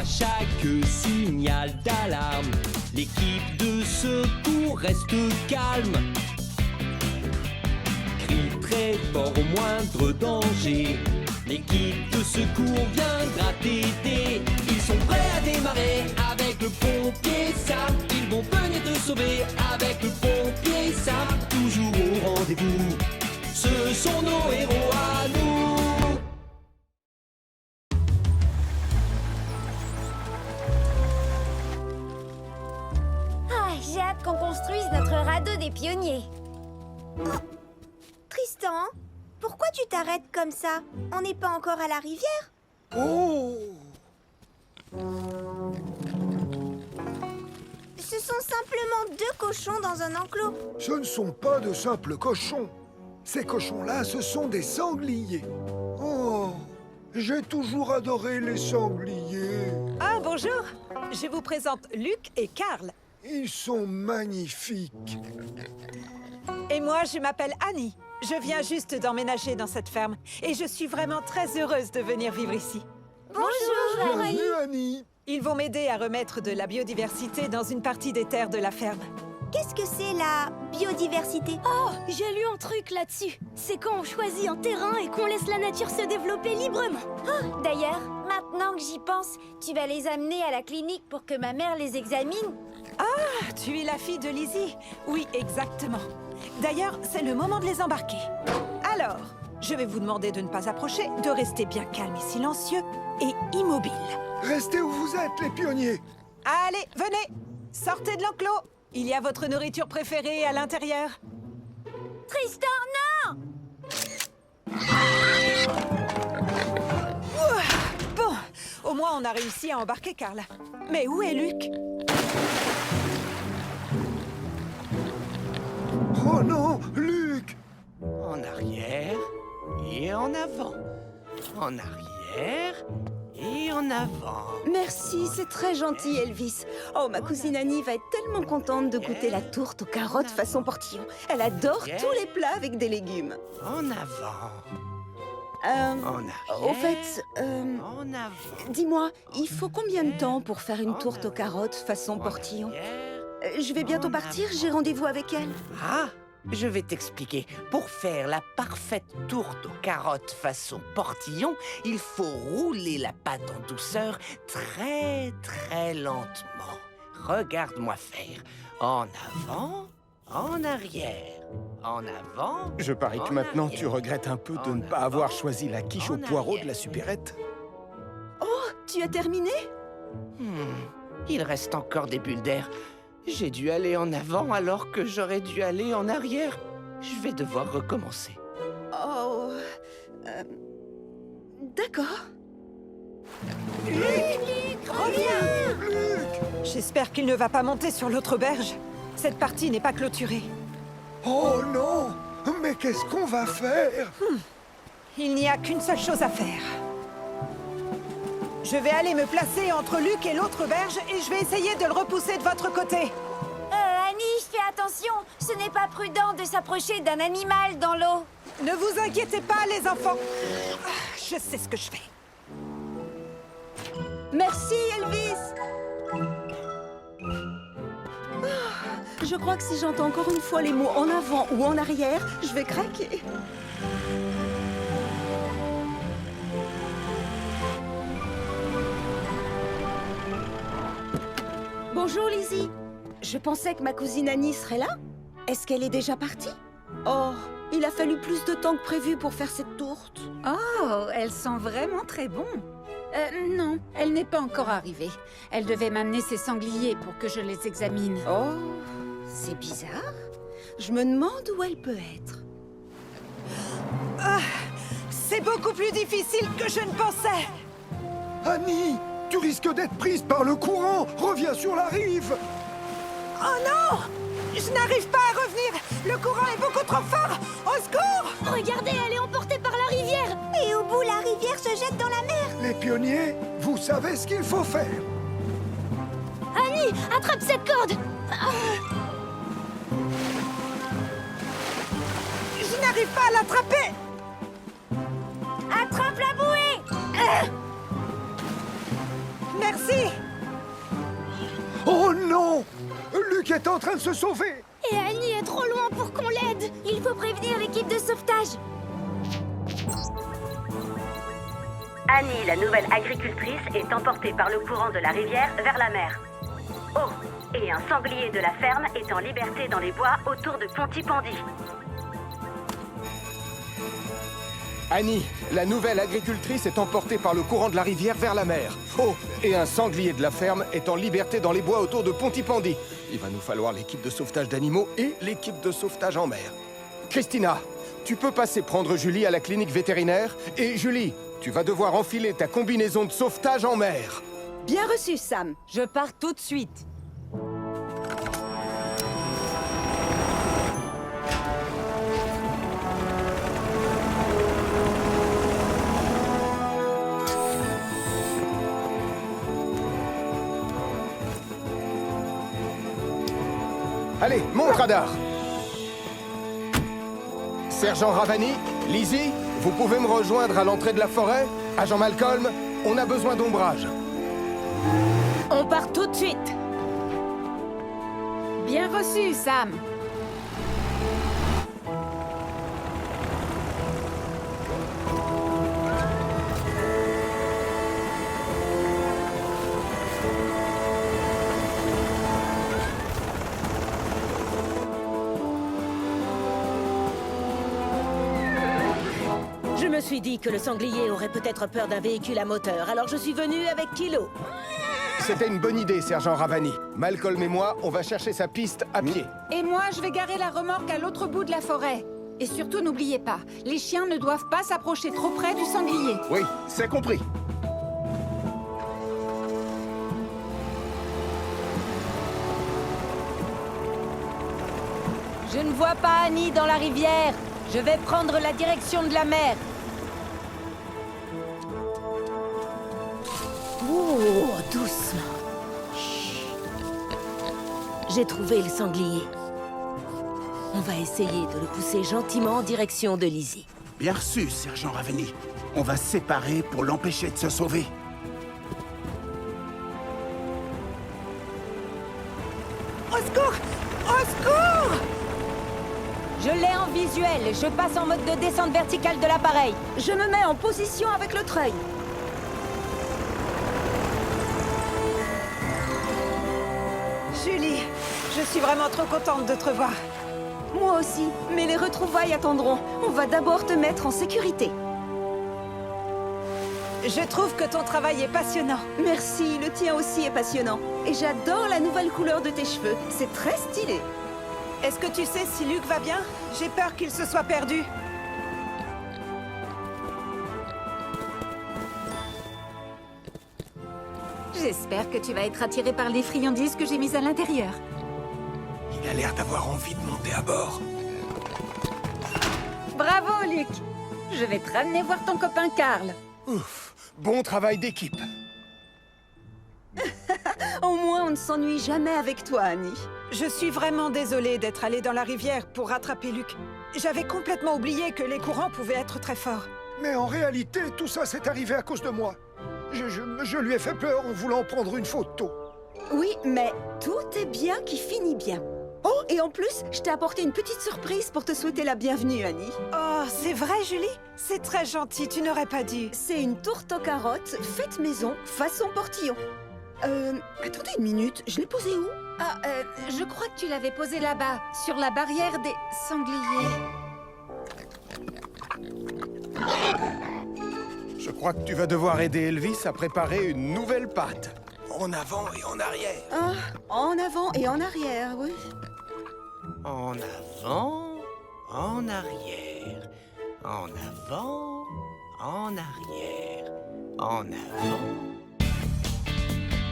À chaque signal d'alarme, l'équipe de secours reste calme. Crie très fort au moindre danger. L'équipe de secours viendra t'aider. Ils sont prêts à démarrer avec le pompier Sam. Ils vont venir te sauver avec le pompier Sam. Toujours au rendez-vous, ce sont nos héros à nous. Ah, j'ai hâte qu'on construise notre radeau des pionniers. Tristan, pourquoi tu t'arrêtes comme ça? On n'est pas encore à la rivière? Oh! Ce sont simplement 2 cochons dans un enclos. Ce ne sont pas de simples cochons. Ces cochons-là, ce sont des sangliers. Oh! J'ai toujours adoré les sangliers. Ah, bonjour. Je vous présente Luc et Karl. Ils sont magnifiques. Et moi, je m'appelle Annie. Je viens juste d'emménager dans cette ferme et je suis vraiment très heureuse de venir vivre ici. Bonjour, Bienvenue, Annie. Ils vont m'aider à remettre de la biodiversité dans une partie des terres de la ferme. Qu'est-ce que c'est la biodiversité? Oh, j'ai lu un truc là-dessus. C'est quand on choisit un terrain et qu'on laisse la nature se développer librement. D'ailleurs, maintenant que j'y pense, tu vas les amener à la clinique pour que ma mère les examine? Ah, tu es la fille de Lizzie? Oui, exactement. D'ailleurs, c'est le moment de les embarquer. Alors, je vais vous demander de ne pas approcher, de rester bien calme et silencieux et immobile. Restez où vous êtes, les pionniers. Allez, venez! Sortez de l'enclos! Il y a votre nourriture préférée à l'intérieur. Tristan, non! Bon, au moins on a réussi à embarquer Karl. Mais où est Luc? Oh non, Luc! En arrière et en avant. En arrière et en avant. Merci, c'est très gentil, Elvis. Oh, ma cousine Annie va être tellement contente de goûter la tourte aux carottes façon portillon. Elle adore tous les plats avec des légumes. En avant. En arrière. Au fait, En avant. dis-moi, il faut combien de temps pour faire une tourte aux carottes façon En portillon? arrière. Je vais bientôt En partir, avant. j'ai rendez-vous avec elle. Ah, je vais t'expliquer. Pour faire la parfaite tourte aux carottes façon portillon, il faut rouler la pâte en douceur très très lentement. Regarde-moi faire. En avant, en arrière. En avant. Je parie que en maintenant arrière. tu regrettes un peu de En ne pas avant, avoir choisi la quiche au en poireau de arrière. la supérette. Tu as terminé? Il reste encore des bulles d'air. J'ai dû aller en avant alors que j'aurais dû aller en arrière. Je vais devoir recommencer. Oh... D'accord. J'espère qu'il ne va pas monter sur l'autre berge. Cette partie n'est pas clôturée. Oh non! Mais qu'est-ce qu'on va faire? Il n'y a qu'une seule chose à faire. Je vais aller me placer entre Luc et l'autre berge et je vais essayer de le repousser de votre côté. Annie, fais attention. Ce n'est pas prudent de s'approcher d'un animal dans l'eau. Ne vous inquiétez pas, les enfants. Ah, je sais ce que je fais. Merci, Elvis. Je crois que si j'entends encore une fois les mots en avant ou en arrière, je vais craquer. Bonjour, Lizzie. Je pensais que ma cousine Annie serait là. Est-ce qu'elle est déjà partie? Oh, il a fallu plus de temps que prévu pour faire cette tourte. Oh, elles sont vraiment très bons. Non, elle n'est pas encore arrivée. Elle devait m'amener ses sangliers pour que je les examine. Oh, c'est bizarre. Je me demande où elle peut être. C'est beaucoup plus difficile que je ne pensais. Annie, tu risques d'être prise par le courant. Reviens sur la rive. Oh non! Je n'arrive pas à revenir. Le courant est beaucoup trop fort. Au secours! Regardez, elle est emportée par la rivière. Et au bout, la rivière se jette dans la mer. Les pionniers, vous savez ce qu'il faut faire. Annie, attrape cette corde. Je n'arrive pas à l'attraper. Attrape la bouée. Mais Merci. Oh non! Luc est en train de se sauver! Et Annie est trop loin pour qu'on l'aide. Il faut prévenir l'équipe de sauvetage. Annie, la nouvelle agricultrice, est emportée par le courant de la rivière vers la mer. Oh, et un sanglier de la ferme est en liberté dans les bois autour de Pontypandy. Annie, la nouvelle agricultrice est emportée par le courant de la rivière vers la mer. Oh, et un sanglier de la ferme est en liberté dans les bois autour de Pontypandy. Il va nous falloir l'équipe de sauvetage d'animaux et l'équipe de sauvetage en mer. Christina, tu peux passer prendre Julie à la clinique vétérinaire. Et Julie, tu vas devoir enfiler ta combinaison de sauvetage en mer. Bien reçu, Sam. Je pars tout de suite. Allez, monte radar. Sergent Ravani, Lizzie, vous pouvez me rejoindre à l'entrée de la forêt? Agent Malcolm, on a besoin d'ombrage. On part tout de suite. Bien reçu, Sam. Je me suis dit que le sanglier aurait peut-être peur d'un véhicule à moteur, alors je suis venu avec Kilo. C'était une bonne idée, Sergent Ravani. Malcolm et moi, on va chercher sa piste à pied. Et moi, je vais garer la remorque à l'autre bout de la forêt. Et surtout, n'oubliez pas, les chiens ne doivent pas s'approcher trop près du sanglier. Oui, c'est compris. Je ne vois pas Annie dans la rivière. Je vais prendre la direction de la mer. Oh, doucement. Chut. J'ai trouvé le sanglier. On va essayer de le pousser gentiment en direction de Lizzie. Bien reçu, Sergent Ravani. On va se séparer pour l'empêcher de se sauver. Au secours! Au secours! Je l'ai en visuel. Je passe en mode de descente verticale de l'appareil. Je me mets en position avec le treuil. Julie, je suis vraiment trop contente de te revoir. Moi aussi, mais les retrouvailles attendront. On va d'abord te mettre en sécurité. Je trouve que ton travail est passionnant. Merci, le tien aussi est passionnant. Et j'adore la nouvelle couleur de tes cheveux. C'est très stylé. Est-ce que tu sais si Luc va bien? J'ai peur qu'il se soit perdu. J'espère que tu vas être attiré par les friandises que j'ai mises à l'intérieur. Il a l'air d'avoir envie de monter à bord. Bravo, Luc. Je vais te ramener voir ton copain Karl. Ouf, bon travail d'équipe. Au moins, on ne s'ennuie jamais avec toi, Annie. Je suis vraiment désolée d'être allée dans la rivière pour rattraper Luc. J'avais complètement oublié que les courants pouvaient être très forts. Mais en réalité, tout ça s'est arrivé à cause de moi. Je lui ai fait peur en voulant prendre une photo. Oui, mais tout est bien qui finit bien. Oh, et en plus, je t'ai apporté une petite surprise pour te souhaiter la bienvenue, Annie. Oh, c'est vrai, Julie? C'est très gentil, tu n'aurais pas dû. C'est une tourte aux carottes faite maison, façon portillon. Attendez une minute, je l'ai posée où? Ah, je crois que tu l'avais posé là-bas, sur la barrière des sangliers. Je crois que tu vas devoir aider Elvis à préparer une nouvelle pâte. En avant et en arrière. Ah, en avant et en arrière, oui. En avant, en arrière. En avant, en arrière. En avant,